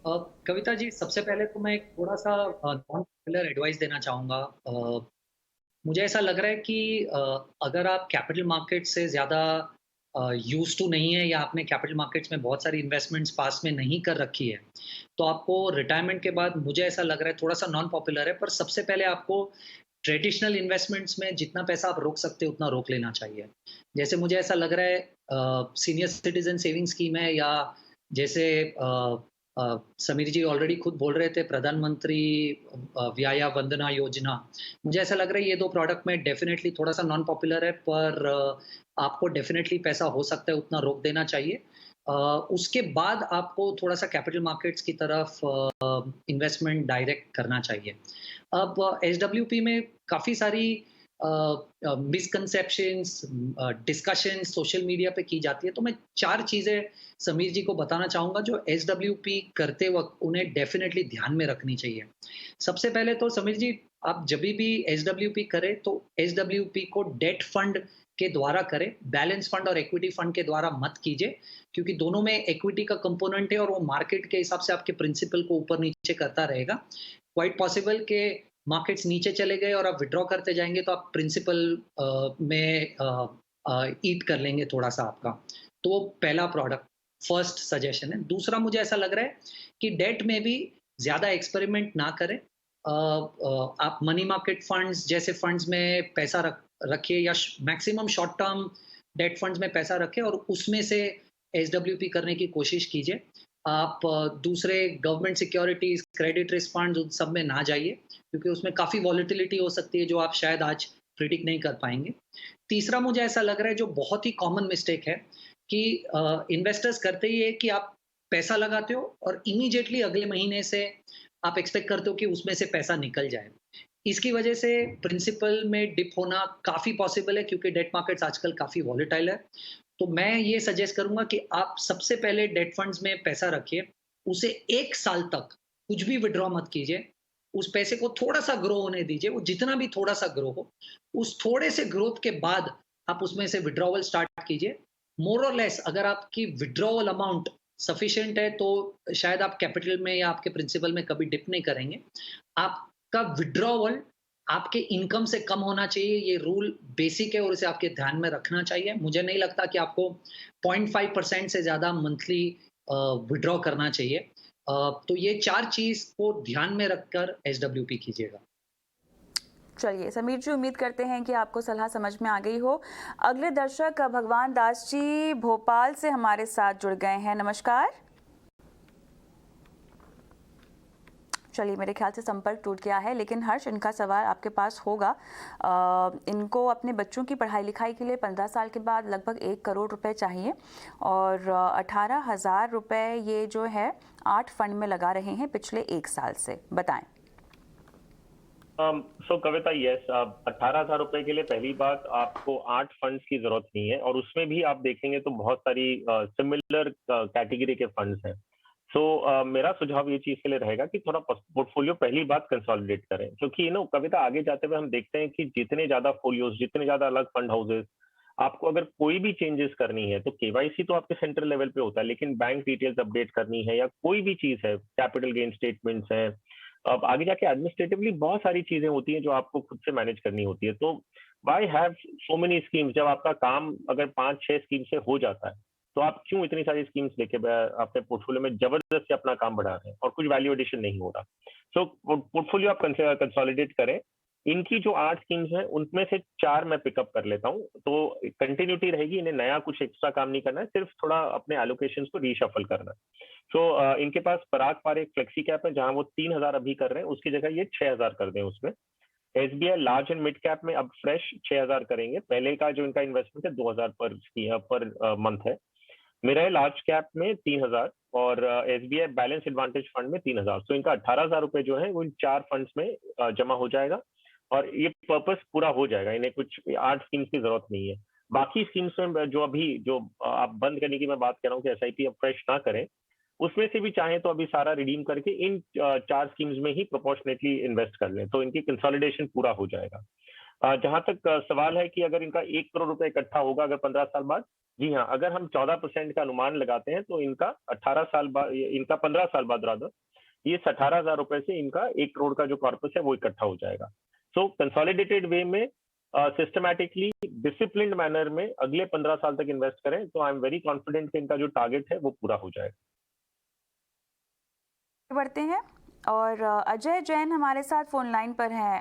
कविता जी, सबसे पहले तो मैं एक थोड़ा सा नॉन पॉपुलर एडवाइस देना चाहूँगा। मुझे ऐसा लग रहा है कि अगर आप कैपिटल मार्केट से ज़्यादा यूज टू नहीं है, या आपने कैपिटल मार्केट्स में बहुत सारी इन्वेस्टमेंट्स पास में नहीं कर रखी है, तो आपको रिटायरमेंट के बाद, मुझे ऐसा लग रहा है, थोड़ा सा नॉन पॉपुलर है, पर सबसे पहले आपको ट्रेडिशनल इन्वेस्टमेंट्स में जितना पैसा आप रोक सकते हो उतना रोक लेना चाहिए। जैसे मुझे ऐसा लग रहा है सीनियर सिटीजन सेविंग स्कीम है, या जैसे समीर जी ऑलरेडी खुद बोल रहे थे प्रधानमंत्री व्याया वंदना योजना, मुझे ऐसा लग रहा है ये दो प्रोडक्ट में डेफिनेटली थोड़ा सा नॉन पॉपुलर है, पर आपको डेफिनेटली पैसा हो सकता है उतना रोक देना चाहिए। उसके बाद आपको थोड़ा सा कैपिटल मार्केट्स की तरफ इन्वेस्टमेंट डायरेक्ट करना चाहिए। अब एसडब्ल्यूपी में काफ़ी सारी मिसकंसेप्शंस, डिस्कशन सोशल मीडिया पे की जाती है, तो मैं 4 चीज़ें समीर जी को बताना चाहूँगा जो एसडब्ल्यूपी करते वक्त उन्हें डेफिनेटली ध्यान में रखनी चाहिए। सबसे पहले तो समीर जी, आप जब भी एसडब्ल्यूपी करें तो एसडब्ल्यूपी को डेट फंड के द्वारा करें, बैलेंस फंड और इक्विटी फंड के द्वारा मत कीजिए, क्योंकि दोनों में इक्विटी का कंपोनेंट है और वो मार्केट के हिसाब से आपके प्रिंसिपल को ऊपर नीचे करता रहेगा। क्वाइट पॉसिबल के मार्केट्स नीचे चले गए और आप विड्रॉ करते जाएंगे तो आप प्रिंसिपल में ईट कर लेंगे थोड़ा सा आपका। तो पहला प्रोडक्ट, फर्स्ट सजेशन है। दूसरा, मुझे ऐसा लग रहा है कि डेट में भी ज़्यादा एक्सपेरिमेंट ना करें। आप मनी मार्केट फंड्स जैसे फंड्स में पैसा रखिए, या maximum short term debt funds में पैसा रखें और उसमें से एसडब्ल्यूपी करने की कोशिश कीजिए। आप दूसरे government securities, credit risk funds, उन सब में ना जाइए, क्योंकि उसमें काफ़ी वॉलेटिलिटी हो सकती है जो आप शायद आज प्रिडिक्ट नहीं कर पाएंगे। तीसरा, मुझे ऐसा लग रहा है जो बहुत ही कॉमन मिस्टेक है कि इन्वेस्टर्स करते ही है कि आप पैसा लगाते हो और इमीडिएटली अगले महीने से आप एक्सपेक्ट करते हो कि उसमें से पैसा निकल जाए। इसकी वजह से प्रिंसिपल में डिप होना काफ़ी पॉसिबल है, क्योंकि डेट मार्केट्स आजकल काफ़ी वॉलेटाइल है। तो मैं ये सजेस्ट करूंगा कि आप सबसे पहले डेट फंड्स में पैसा रखिए, उसे 1 साल तक कुछ भी विड्रॉ मत कीजिए, उस पैसे को थोड़ा सा ग्रो होने दीजिए, वो जितना भी थोड़ा सा ग्रो हो, उस थोड़े से ग्रोथ के बाद आप उसमें से विड्रॉवल स्टार्ट कीजिए। मोर और लेस अगर आपकी विड्रॉवल अमाउंट सफिशिएंट है तो शायद आप कैपिटल में या आपके प्रिंसिपल में कभी डिप नहीं करेंगे। आपका विड्रॉवल आपके इनकम से कम होना चाहिए, ये रूल बेसिक है और इसे आपके ध्यान में रखना चाहिए। मुझे नहीं लगता कि आपको 0.5% से ज़्यादा मंथली विड्रॉ करना चाहिए। तो ये 4 चीज़ को ध्यान में रखकर एसडब्ल्यूपी कीजिएगा। चलिए समीर जी, उम्मीद करते हैं कि आपको सलाह समझ में आ गई हो। अगले दर्शक भगवान दास जी भोपाल से हमारे साथ जुड़ गए हैं। नमस्कार। चलिए, मेरे ख्याल से संपर्क टूट गया है, लेकिन हर्ष, इनका सवाल आपके पास होगा। इनको अपने बच्चों की पढ़ाई लिखाई के लिए 15 साल के बाद लगभग 1 करोड़ रुपए चाहिए और 18,000 रुपए ये जो है 8 फंड में लगा रहे हैं पिछले 1 साल से। बताएं। सो कविता, यस, 18,000 रुपए के लिए पहली बात आपको 8 फंड्स की जरूरत नहीं है, और उसमें भी आप देखेंगे तो बहुत सारी सिमिलर कैटेगरी के फंड्स हैं। सो मेरा सुझाव ये चीज के लिए रहेगा कि थोड़ा पोर्टफोलियो पहली बात कंसोलिडेट करें, क्योंकि कविता, आगे जाते हुए हम देखते हैं कि जितने ज्यादा फोलियोज, जितने ज्यादा अलग फंड हाउसेस आपको अगर कोई भी चेंजेस करनी है तो केवाईसी तो आपके सेंट्रल लेवल पे होता है, लेकिन बैंक डिटेल्स अपडेट करनी है या कोई भी चीज है, कैपिटल गेन स्टेटमेंट्स है, अब आगे जाके एडमिनिस्ट्रेटिवली बहुत सारी चीजें होती हैं जो आपको खुद से मैनेज करनी होती है। तो why have so many schemes? जब आपका काम अगर 5-6 स्कीम से हो जाता है तो आप क्यों इतनी सारी स्कीम्स लेके अपने पोर्टफोलियो में जबरदस्ती अपना काम बढ़ा रहे हैं और कुछ वैल्यू एडिशन नहीं हो रहा। सो पोर्टफोलियो आप कंसोलिडेट करें। इनकी जो 8 स्कीम्स हैं उनमें से 4 मैं पिकअप कर लेता हूँ, तो कंटिन्यूटी रहेगी। इन्हें नया कुछ एक्स्ट्रा काम नहीं करना है, सिर्फ थोड़ा अपने एलोकेशंस को रीशफल करना है। सो इनके पास पराग पार एक फ्लेक्सी कैप है जहां वो 3,000 अभी कर रहे हैं, उसकी जगह ये 6,000 कर दें उसमें। SBI large and mid cap में अब फ्रेश 6,000 करेंगे। पहले का जो इनका इन्वेस्टमेंट है 2,000 पर मंथ है। मेरा है लार्ज कैप में 3,000 और एसबीआई बैलेंस एडवांटेज फंड में 3,000। तो इनका 18,000 रुपए जो है वो इन 4 फंड्स में जमा हो जाएगा और ये पर्पस पूरा हो जाएगा। इन्हें कुछ 8 स्कीम्स की जरूरत नहीं है। बाकी स्कीम्स में जो अभी जो आप बंद करने की मैं बात कर रहा हूँ कि एसआईपी अब फ्रेश ना करें, उसमें से भी चाहें तो अभी सारा रिडीम करके इन 4 स्कीम्स में ही प्रोपोर्शनेटली इन्वेस्ट कर लें, तो इनकी कंसोलिडेशन पूरा हो जाएगा। जहां तक सवाल है कि अगर इनका 1 करोड़ रुपए इकट्ठा होगा अगर 15 साल बाद, जी हाँ, अगर हम 14% का अनुमान लगाते हैं तो इनका 18 साल बाद, इनका 15 साल बाद रादर, ये 18,000 रुपए से इनका 1 करोड़ का जो कॉर्पस है वो इकट्ठा हो जाएगा। सो कंसोलिडेटेड वे में सिस्टमैटिकली डिसिप्लिन्ड मैनर में अगले 15 साल तक इन्वेस्ट करें तो आई एम वेरी कॉन्फिडेंट कि इनका जो टारगेट है वो पूरा हो जाएगा। बढ़ते हैं और अजय जैन हमारे साथ फोन लाइन पर हैं।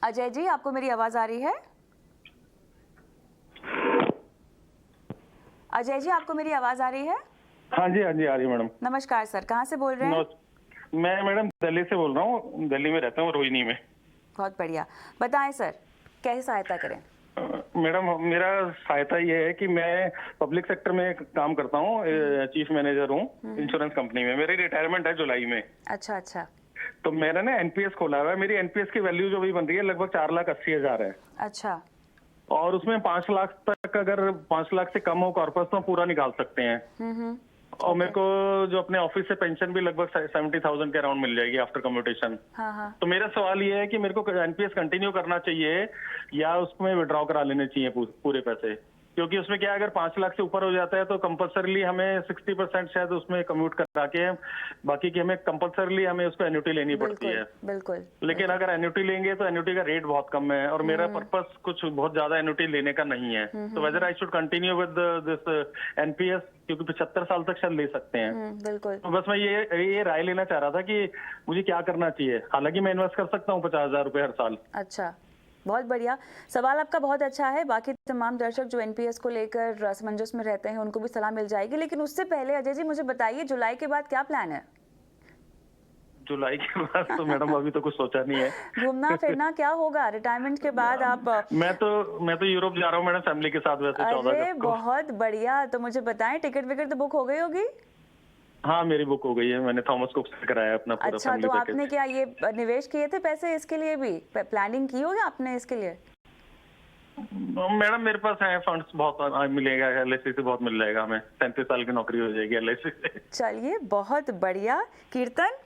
अजय जी, आपको मेरी आवाज आ रही है? अजय जी, आपको मेरी आवाज आ रही है? हाँ जी आ रही है मैडम। नमस्कार सर, कहाँ से बोल रहे हैं? मैं मैडम दिल्ली से बोल रहा हूँ, दिल्ली में रहता हूँ, रोहिणी में। बहुत बढ़िया, बताएं सर, कैसे सहायता करें? मैडम मेरा सहायता ये है कि मैं पब्लिक सेक्टर में काम करता हूँ, चीफ मैनेजर हूँ इंश्योरेंस कंपनी में। मेरी रिटायरमेंट है जुलाई में। अच्छा। तो मैंने ना एनपीएस खोला हुआ है। मेरी एनपीएस की वैल्यू जो भी बन रही है लगभग 4,80,000 है। अच्छा। और उसमें 5 लाख तक, अगर 5 लाख से कम हो कॉर्पस तो पूरा निकाल सकते हैं। और मेरे को जो अपने ऑफिस से पेंशन भी लगभग 70,000 के अराउंड मिल जाएगी आफ्टर कम्यूटेशन। हाँ। तो मेरा सवाल ये है कि मेरे को एनपीएस कंटिन्यू करना चाहिए या उसमें विड्रॉ करा लेने चाहिए पूरे पैसे? क्योंकि उसमें क्या है, अगर 5 लाख से ऊपर हो जाता है तो कंपल्सरीली हमें 60% शायद उसमें कम्यूट करा के, बाकी की हमें कंपल्सरीली हमें उसको एन्युटी लेनी पड़ती है। बिल्कुल। लेकिन अगर एन्युटी लेंगे तो एन्युटी का रेट बहुत कम है और मेरा पर्पस कुछ बहुत ज्यादा एन्युटी लेने का नहीं है। तो whether I should continue with this NPS, क्योंकि 75 साल तक शायद ले सकते हैं। बिल्कुल। तो बस मैं ये राय लेना चाह रहा था कि मुझे क्या करना चाहिए। हालांकि मैं इन्वेस्ट कर सकता हूँ 50,000 रुपए हर साल। अच्छा, बहुत बढ़िया। सवाल आपका बहुत अच्छा है। बाकी तमाम दर्शक जो एनपीएस को लेकर असमंजस में रहते हैं उनको भी सलाह मिल जाएगी, लेकिन उससे पहले अजय जी मुझे बताइए, जुलाई के बाद क्या प्लान है? जुलाई के बाद तो मैडम अभी तो कुछ सोचा नहीं है। घूमना फिरना क्या होगा रिटायरमेंट के बाद? आप मैं तो यूरोप जा रहा हूँ मैडम, फैमिली के साथ। वैसे 14 अरे अगस्त को। बहुत बढ़िया। तो मुझे बताएं, टिकट विकेट तो बुक हो गई होगी? हाँ मेरी बुक हो गई है, मैंने थॉमस कुक से कराया अपना पूरा अच्छा, फैमिली तो पैकेज। आपने क्या ये निवेश किए थे पैसे इसके लिए भी? प्लानिंग की होगी आपने इसके लिए? मैडम मेरे पास है फंड्स बहुत मिलेगा, एलआईसी से बहुत मिल जाएगा हमें। 37 साल की नौकरी हो जाएगी एलआईसी से। चलिए बहुत बढ़िया। कीर्तन,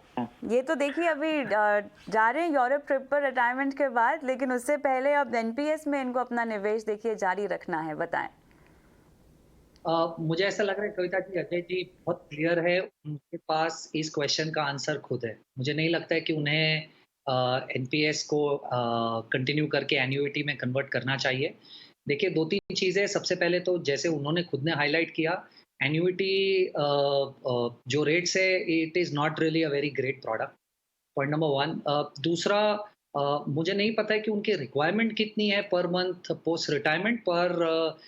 ये तो देखिए अभी जा रहे हैं यूरोप ट्रिप पर रिटायरमेंट के बाद, लेकिन उससे पहले अब एनपीएस में इनको अपना निवेश देखिए जारी रखना है, बताएं। मुझे ऐसा लग रहा है कविता जी, अजय जी बहुत क्लियर है, उनके पास इस क्वेश्चन का आंसर खुद है। मुझे नहीं लगता है कि उन्हें एनपीएस को कंटिन्यू करके एन्युइटी में कन्वर्ट करना चाहिए। देखिए 2-3 चीज़ें। सबसे पहले तो जैसे उन्होंने खुद ने हाईलाइट किया, एन्युइटी जो रेट्स है, it is not really a very great product, point number 1। दूसरा, मुझे नहीं पता है कि उनकी रिक्वायरमेंट कितनी है पर मंथ पोस्ट रिटायरमेंट, पर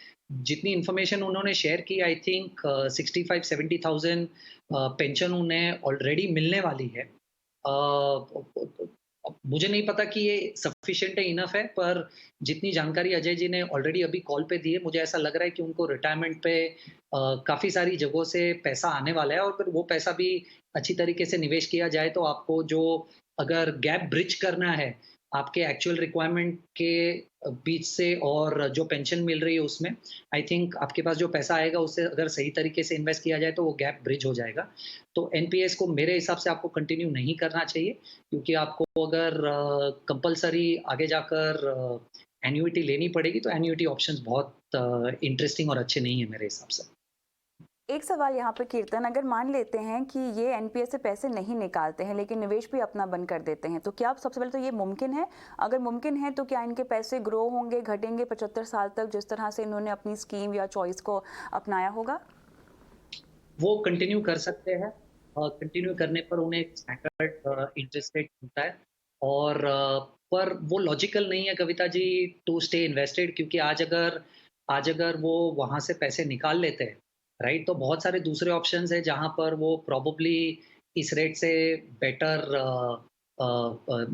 जितनी इन्फॉर्मेशन उन्होंने शेयर की, आई थिंक 65-70,000 पेंशन उन्हें ऑलरेडी मिलने वाली है। मुझे नहीं पता कि ये सफिशिएंट है, इनफ है, पर जितनी जानकारी अजय जी ने ऑलरेडी अभी कॉल पे दी है, मुझे ऐसा लग रहा है कि उनको रिटायरमेंट पे काफ़ी सारी जगहों से पैसा आने वाला है, और फिर वो पैसा भी अच्छी तरीके से निवेश किया जाए तो आपको जो अगर गैप ब्रिज करना है आपके एक्चुअल रिक्वायरमेंट के बीच से और जो पेंशन मिल रही है उसमें, आई थिंक आपके पास जो पैसा आएगा उससे अगर सही तरीके से इन्वेस्ट किया जाए तो वो गैप ब्रिज हो जाएगा। तो एनपीएस को मेरे हिसाब से आपको कंटिन्यू नहीं करना चाहिए, क्योंकि आपको अगर कंपल्सरी आगे जाकर एन्युइटी लेनी पड़ेगी तो एन्युइटी ऑप्शंस बहुत इंटरेस्टिंग और अच्छे नहीं है मेरे हिसाब से। एक सवाल यहाँ पे कीर्तन, अगर मान लेते हैं कि ये एनपीएस से पैसे नहीं निकालते हैं लेकिन निवेश भी अपना बंद कर देते हैं, तो क्या सबसे पहले तो ये मुमकिन है? अगर मुमकिन है तो क्या इनके पैसे ग्रो होंगे, घटेंगे 75 साल तक जिस तरह से इन्होंने अपनी स्कीम या चॉइस को अपनाया होगा? वो कंटिन्यू कर सकते हैं। कंटिन्यू करने पर उन्हें एक स्टैंडर्ड इंटरेस्ट रेट मिलता है और पर वो लॉजिकल नहीं है Kavita ji to stay invested, क्योंकि आज अगर वो वहाँ से पैसे निकाल लेते हैं, राइट, तो बहुत सारे दूसरे ऑप्शंस हैं जहाँ पर वो प्रोबेबली इस रेट से बेटर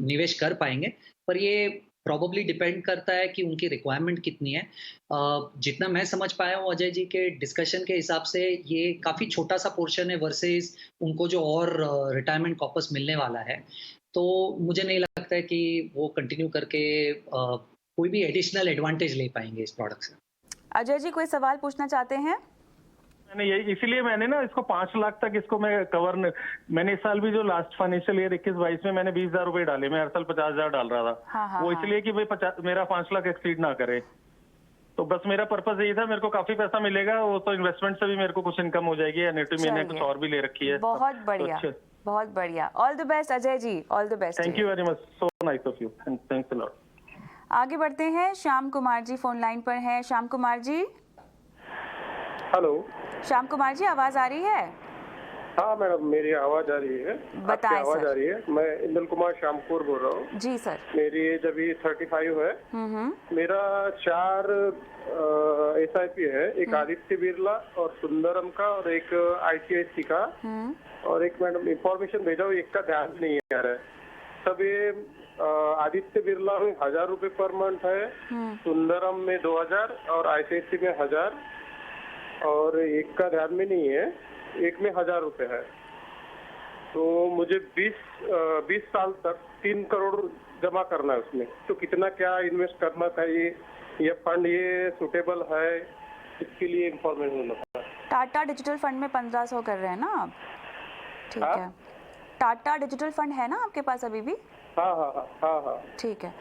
निवेश कर पाएंगे। पर ये प्रोबेबली डिपेंड करता है कि उनकी रिक्वायरमेंट कितनी है। जितना मैं समझ पाया हूँ अजय जी के डिस्कशन के हिसाब से ये काफ़ी छोटा सा पोर्शन है वर्सेस उनको जो और रिटायरमेंट कॉर्पस मिलने वाला है। तो मुझे नहीं लगता है कि वो कंटिन्यू करके कोई भी एडिशनल एडवांटेज ले पाएंगे इस प्रोडक्ट से। अजय जी कोई सवाल पूछना चाहते हैं? मैंने यही इसीलिए मैंने ना इसको 5 लाख तक इसको मैं मैंने इस साल भी जो लास्ट फाइनेंशियल ईयर 21-22 में मैंने 20,000 रुपए डाले, मैं हर साल 50,000 डाल रहा था। हाँ, वो हाँ। इसलिए कि भाई मेरा 5 लाख एक्सीड ना करे, तो बस मेरा पर्पस यही था। मेरे को काफी पैसा मिलेगा, वो तो इन्वेस्टमेंट से भी मेरे को कुछ इनकम हो जाएगी। एन्युटी मैंने कुछ और भी ले रखी है। बहुत बढ़िया, तो बहुत बढ़िया। All the best Ajay ji, all the best. Thank you very much, so nice of you, thanks a lot. आगे बढ़ते हैं, श्याम कुमार जी फोन लाइन पर हैं। श्याम कुमार जी। हेलो। श्याम कुमार जी आवाज आ रही है? हाँ मैडम, मेरी आवाज आ रही है। बताएं आवाज सर। आ रही है। मैं इंदल कुमार श्यामपुर बोल रहा हूँ। जी सर। मेरी एज अभी 35 है। मेरा 4 SIP है, एक आदित्य बिरला और सुंदरम का और एक ICICI का, और एक मैडम इंफॉर्मेशन भेजा हूँ, एक का ध्यान नहीं आ रहा है। सब ये आदित्य बिरला में 1,000 रुपए पर मंथ है, सुंदरम में 2,000 और ICICI में 1,000, और एक का ध्यान में नहीं है, एक में 1,000 रुपए है। तो मुझे 20 साल तक 3 करोड़ जमा करना है उसमें, तो कितना क्या इन्वेस्ट करना चाहिए, ये फंड ये सुटेबल है, इसके लिए इंफॉर्मेशन होना था। टाटा डिजिटल फंड में 1500 कर रहे हैं ना आप? ठीक हाँ? है। टाटा डिजिटल फंड है ना आपके पास अभी भी? हाँ हाँ हाँ हाँ हाँ ठीक है।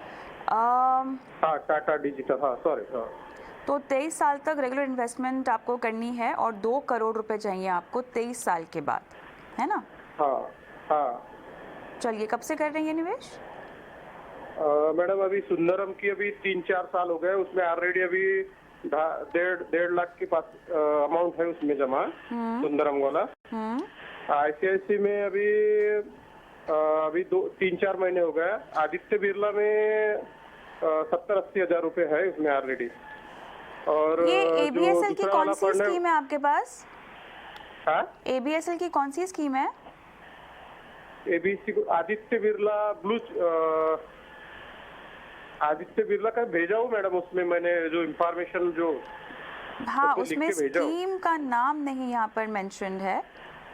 हाँ, टाटा डिजिटल, हाँ सॉरी, हाँ। तो 23 साल तक रेगुलर इन्वेस्टमेंट आपको करनी है और 2 करोड़ रुपए चाहिए आपको 23 साल के बाद, है ना? हाँ हाँ। चलिए, कब से कर रही है निवेश? मैडम अभी सुंदरम की अभी 3-4 साल हो गए, उसमें ऑलरेडी अभी 1.5 लाख के पास अमाउंट है उसमें जमा, सुंदरम वाला। ICICI में अभी 3-4 महीने हो गए। आदित्य बिरला में 70-80 हजार रुपए है उसमें ऑलरेडी। और ये ABSL की कौन सी फंड है, स्कीम है आपके पास? हाँ? ABSL की कौन सी स्कीम है? ABC आदित्य बिरला आदित्य बिरला का भेजा हूँ मैडम, उसमें मैंने जो इंफॉर्मेशन जो हाँ, उसको लिख उसमें के भेजा हूँ। स्कीम का नाम नहीं यहाँ पर मेंशन्ड है।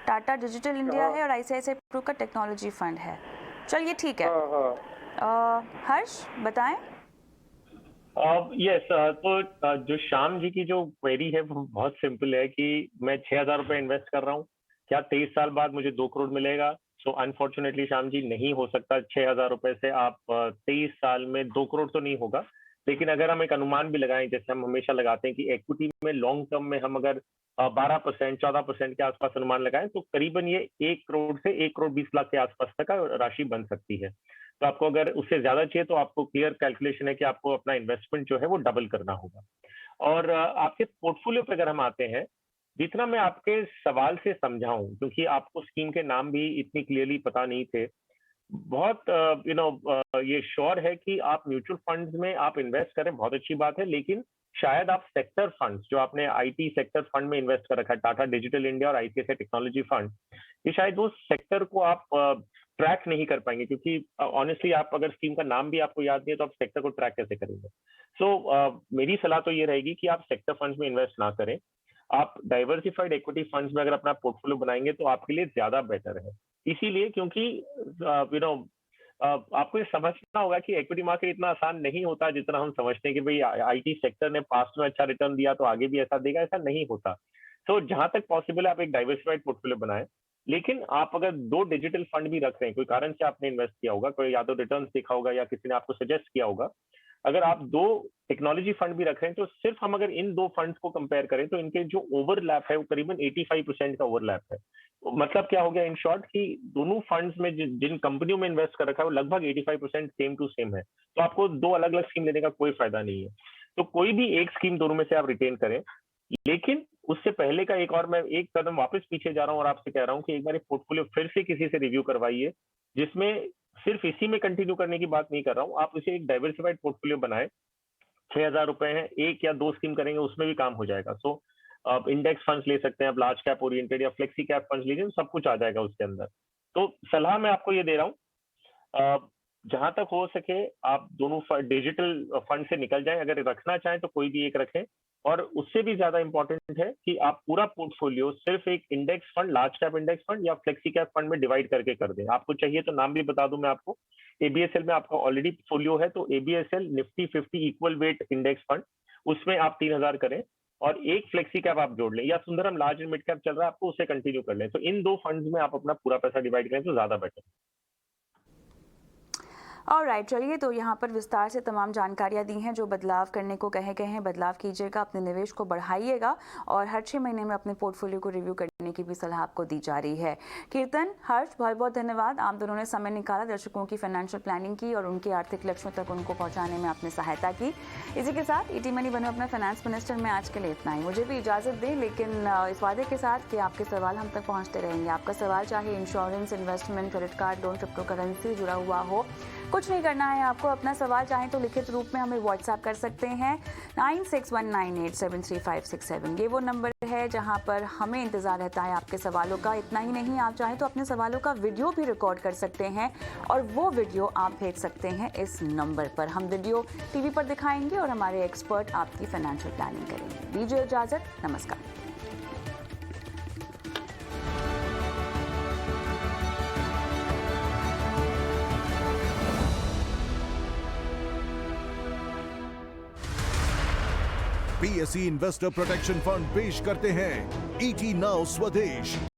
टाटा डिजिटल इंडिया है और ICICI प्रू का टेक्नोलॉजी फंड है। चलिए ठीक है। हाँ हाँ। हर्ष बताएं। यस, तो जो श्याम जी की जो क्वेरी है वो बहुत सिंपल है कि मैं 6,000 रुपए इन्वेस्ट कर रहा हूँ, क्या 23 साल बाद मुझे 2 करोड़ मिलेगा? सो अनफॉर्चुनेटली श्याम जी नहीं हो सकता। 6,000 रुपए से आप 23 साल में 2 करोड़ तो नहीं होगा, लेकिन अगर हम एक अनुमान भी लगाएं, जैसे हम हमेशा लगाते हैं कि इक्विटी में लॉन्ग टर्म में हम अगर 12% 14% के आसपास अनुमान लगाएं तो करीबन ये 1 करोड़ से 1 करोड़ 20 लाख के आसपास तक का राशि बन सकती है। तो आपको अगर उससे ज्यादा चाहिए तो आपको क्लियर कैलकुलेशन है कि आपको अपना इन्वेस्टमेंट जो है वो डबल करना होगा। और आपके पोर्टफोलियो पे अगर हम आते हैं, जितना मैं आपके सवाल से समझाऊं, क्योंकि आपको स्कीम के नाम भी इतनी क्लियरली पता नहीं थे, बहुत ये श्योर है कि आप म्यूचुअल फंड्स में आप इन्वेस्ट करें, बहुत अच्छी बात है, लेकिन शायद आप सेक्टर फंड्स जो आपने IT सेक्टर फंड में इन्वेस्ट कर रखा है, टाटा डिजिटल इंडिया और ICICI टेक्नोलॉजी फंड, ये शायद वो सेक्टर को आप ट्रैक नहीं कर पाएंगे, क्योंकि ऑनेस्टली आप अगर स्कीम का नाम भी आपको याद नहीं है तो आप सेक्टर को ट्रैक कैसे करेंगे? सो मेरी सलाह तो ये रहेगी कि आप सेक्टर फंड्स में इन्वेस्ट ना करें। आप डाइवर्सिफाइड इक्विटी फंड्स में अगर अपना पोर्टफोलियो बनाएंगे तो आपके लिए ज्यादा बेटर है। इसीलिए क्योंकि आपको ये समझना होगा कि इक्विटी मार्केट इतना आसान नहीं होता जितना हम समझते हैं कि भाई आईटी सेक्टर ने पास्ट में अच्छा रिटर्न दिया तो आगे भी ऐसा देगा, ऐसा नहीं होता। तो जहां तक पॉसिबल है आप एक डाइवर्सिफाइड पोर्टफोलियो बनाएं, लेकिन आप अगर 2 डिजिटल फंड भी रख रहे हैं, कोई कारण से आपने इन्वेस्ट किया होगा, कोई या तो रिटर्न देखा होगा या किसी ने आपको सजेस्ट किया होगा, अगर आप 2 टेक्नोलॉजी फंड भी रख रहे हैं तो सिर्फ हम अगर इन 2 फंड्स को कंपेयर करें तो इनके जो ओवरलैप है वो करीबन 85% का ओवरलैप है। तो मतलब क्या हो गया इन शॉर्ट कि दोनों फंड्स में जिन कंपनियों में इन्वेस्ट कर रखा है वो लगभग 85% सेम टू सेम है। तो आपको 2 अलग अलग स्कीम लेने का कोई फायदा नहीं है। तो कोई भी एक स्कीम दोनों में से आप रिटेन करें, लेकिन उससे पहले का एक और मैं एक कदम वापस पीछे जा रहा हूँ और आपसे कह रहा हूँ कि एक बार पोर्टफोलियो फिर से किसी से रिव्यू करवाइए, जिसमें सिर्फ इसी में कंटिन्यू करने की बात नहीं कर रहा हूँ, आप इसे एक डाइवर्सिफाइड पोर्टफोलियो बनाए। 6,000 रुपए है, 1 या 2 स्कीम करेंगे उसमें भी काम हो जाएगा। सो आप इंडेक्स फंड्स ले सकते हैं, आप लार्ज कैप ओरिएंटेड या फ्लेक्सी कैप फंड्स लीजिए, सब कुछ आ जाएगा उसके अंदर। तो सलाह मैं आपको ये दे रहा हूँ, जहां तक हो सके आप दोनों डिजिटल फंड से निकल जाएं। अगर रखना चाहें तो कोई भी एक रखें, और उससे भी ज्यादा इंपॉर्टेंट है कि आप पूरा पोर्टफोलियो सिर्फ एक index fund, large cap index fund या फ्लेक्सी कैप फंड में डिवाइड करके कर दें। आपको चाहिए तो नाम भी बता दूं मैं आपको, एबीएसएल में आपका ऑलरेडी पोर्टफोलियो है तो ABSL Nifty 50 equal weight index fund, उसमें आप 3,000 करें और एक फ्लेक्सी कैप आप जोड़ लें, या Sundaram large and mid cap चल रहा है आपको, उसे कंटिन्यू कर लें। तो इन 2 फंड्स में आप अपना पूरा पैसा डिवाइड करें तो ज्यादा बेटर। ऑलराइट, चलिए तो यहाँ पर विस्तार से तमाम जानकारियाँ दी हैं। जो बदलाव करने को कहे गए हैं बदलाव कीजिएगा, अपने निवेश को बढ़ाइएगा और हर 6 महीने में अपने पोर्टफोलियो को रिव्यू करने की भी सलाह आपको दी जा रही है। कीर्तन, हर्ष, बहुत बहुत धन्यवाद। आप दोनों ने समय निकाला, दर्शकों की फाइनेंशियल प्लानिंग की और उनके आर्थिक लक्ष्यों तक उनको पहुँचाने में आपने सहायता की। इसी के साथ ईटी मनी बनो अपना फाइनेंस मिनिस्टर में आज के लिए इतना ही। मुझे भी इजाज़त दें, लेकिन इस वादे के साथ कि आपके सवाल हम तक पहुँचते रहेंगे। आपका सवाल चाहे insurance, investment, credit card, loan, crypto currency जुड़ा हुआ हो, कुछ नहीं करना है आपको। अपना सवाल चाहें तो लिखित रूप में हमें व्हाट्सएप कर सकते हैं 9619873567। ये वो नंबर है जहां पर हमें इंतज़ार रहता है आपके सवालों का। इतना ही नहीं, आप चाहें तो अपने सवालों का वीडियो भी रिकॉर्ड कर सकते हैं और वो वीडियो आप भेज सकते हैं इस नंबर पर। हम वीडियो टीवी पर दिखाएंगे और हमारे एक्सपर्ट आपकी फाइनेंशियल प्लानिंग करेंगे। दीजिए इजाज़त, नमस्कार। पीएसई इन्वेस्टर प्रोटेक्शन फंड पेश करते हैं ईटी नाउ स्वदेश।